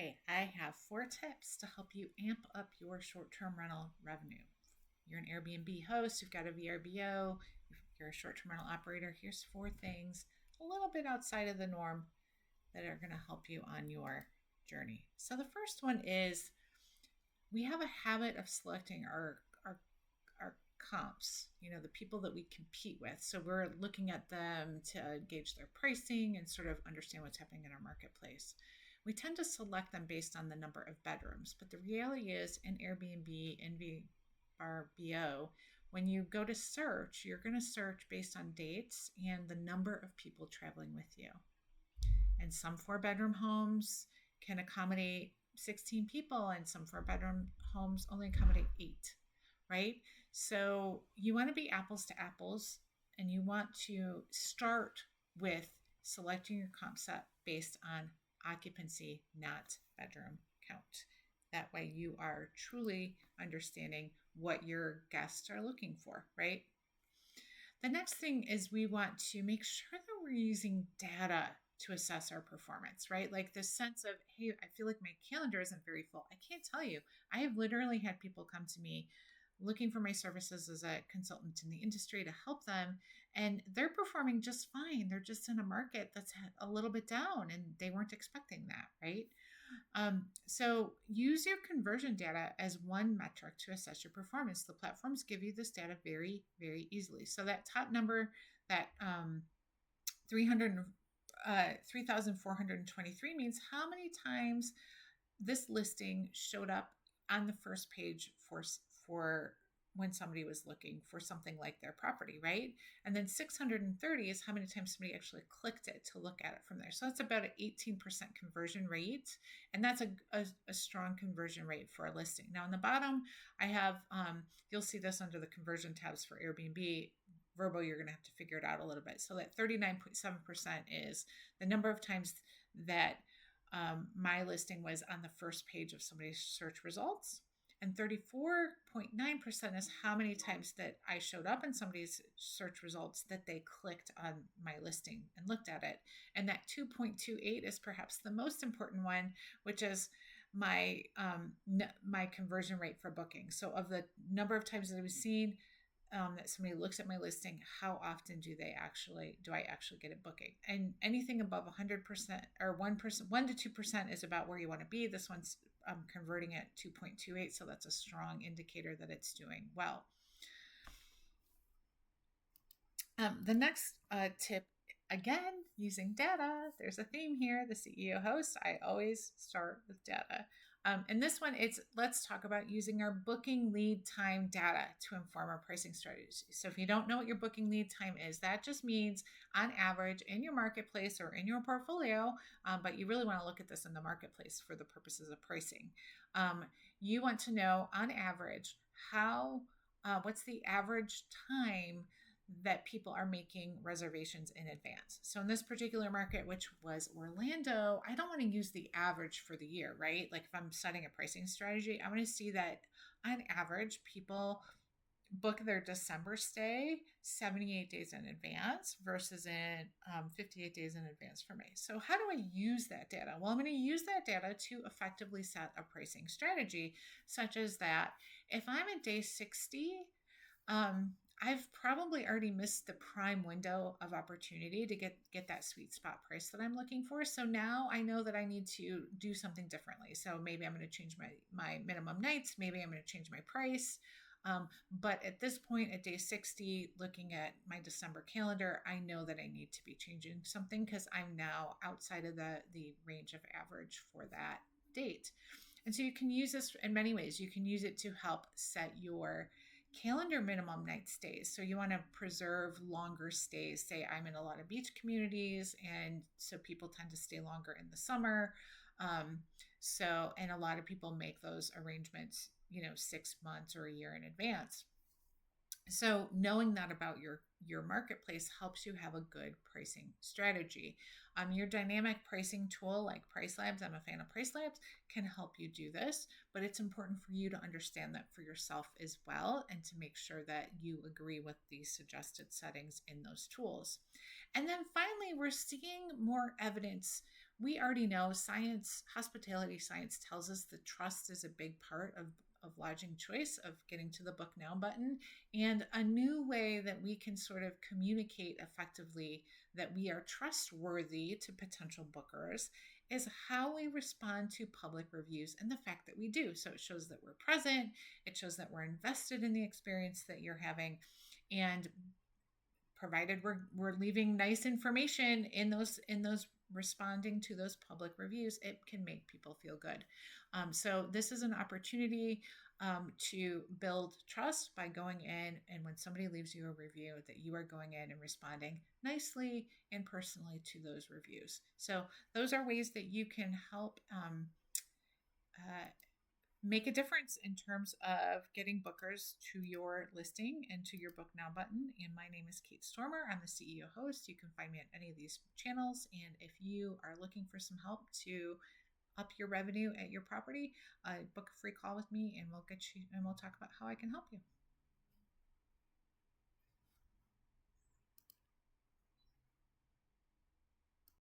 Hey, I have 4 tips to help you amp up your short term rental revenue. You're an Airbnb host, you've got a VRBO, you're a short term rental operator. Here's 4 things a little bit outside of the norm that are going to help you on your journey. So, the first one is we have a habit of selecting our comps, the people that we compete with. So we're looking at them to gauge their pricing and sort of understand what's happening in our marketplace. We tend to select them based on the number of bedrooms, but the reality is in Airbnb and Vrbo, when you go to search, you're going to search based on dates and the number of people traveling with you. And some 4 bedroom homes can accommodate 16 people, and some 4 bedroom homes only accommodate 8, right? So you want to be apples to apples, and you want to start with selecting your comp set based on occupancy, not bedroom count. That way you are truly understanding what your guests are looking for, right? The next thing is we want to make sure that we're using data to assess our performance, right? Like this sense of, hey, I feel like my calendar isn't very full. I can't tell you. I have literally had people come to me looking for my services as a consultant in the industry to help them, and they're performing just fine. They're just in a market that's a little bit down, and they weren't expecting that, right? So use your conversion data as one metric to assess your performance. The platforms give you this data very, very easily. So that top number, that 3,423 means how many times this listing showed up on the first page for when somebody was looking for something like their property, right? And then 630 is how many times somebody actually clicked it to look at it from there. So that's about an 18% conversion rate. And that's a strong conversion rate for a listing. Now on the bottom, I have, you'll see this under the conversion tabs for Airbnb. Vrbo, you're going to have to figure it out a little bit. So that 39.7% is the number of times that my listing was on the first page of somebody's search results. And 34.9% is how many times that I showed up in somebody's search results that they clicked on my listing and looked at it. And that 2.28 is perhaps the most important one, which is my conversion rate for booking. So of the number of times that I was seen, that somebody looks at my listing, how often do I actually get it booking? And anything above 100% or 1%, 1 to 2% is about where you want to be. This one's converting at 2.28, so that's a strong indicator that it's doing well. The next tip, again, using data. There's a theme here. The CEO host, I always start with data. And this one, let's talk about using our booking lead time data to inform our pricing strategies. So if you don't know what your booking lead time is, that just means on average in your marketplace or in your portfolio, but you really want to look at this in the marketplace for the purposes of pricing. You want to know on average what's the average time that people are making reservations in advance. So in this particular market, which was Orlando, I don't want to use the average for the year, right? Like if I'm setting a pricing strategy, I want to see that on average, people book their December stay 78 days in advance versus in 58 days in advance for me. So how do I use that data? Well, I'm going to use that data to effectively set a pricing strategy, such as that if I'm at day 60, I've probably already missed the prime window of opportunity to get that sweet spot price that I'm looking for. So now I know that I need to do something differently. So maybe I'm going to change my minimum nights. Maybe I'm going to change my price. But at this point, at day 60, looking at my December calendar, I know that I need to be changing something because I'm now outside of the range of average for that date. And so you can use this in many ways. You can use it to help set your calendar minimum night stays. So you want to preserve longer stays. Say I'm in a lot of beach communities, and so people tend to stay longer in the summer. And a lot of people make those arrangements, 6 months or a year in advance. So knowing that about your marketplace helps you have a good pricing strategy. Your dynamic pricing tool like Price Labs, I'm a fan of Price Labs, can help you do this, but it's important for you to understand that for yourself as well and to make sure that you agree with the suggested settings in those tools. And then finally, we're seeing more evidence we already know science, hospitality science tells us that trust is a big part of lodging choice, of getting to the book now button. And a new way that we can sort of communicate effectively that we are trustworthy to potential bookers is how we respond to public reviews and the fact that we do. So it shows that we're present, it shows that we're invested in the experience that you're having. And provided we're leaving nice information in those responding to those public reviews, it can make people feel good. So this is an opportunity to build trust by going in, and when somebody leaves you a review, that you are going in and responding nicely and personally to those reviews. So those are ways that you can help make a difference in terms of getting bookers to your listing and to your book now button. And my name is Kate Stormer. I'm the CEO host. You can find me on any of these channels. And if you are looking for some help to up your revenue at your property, book a free call with me, and we'll talk about how I can help you.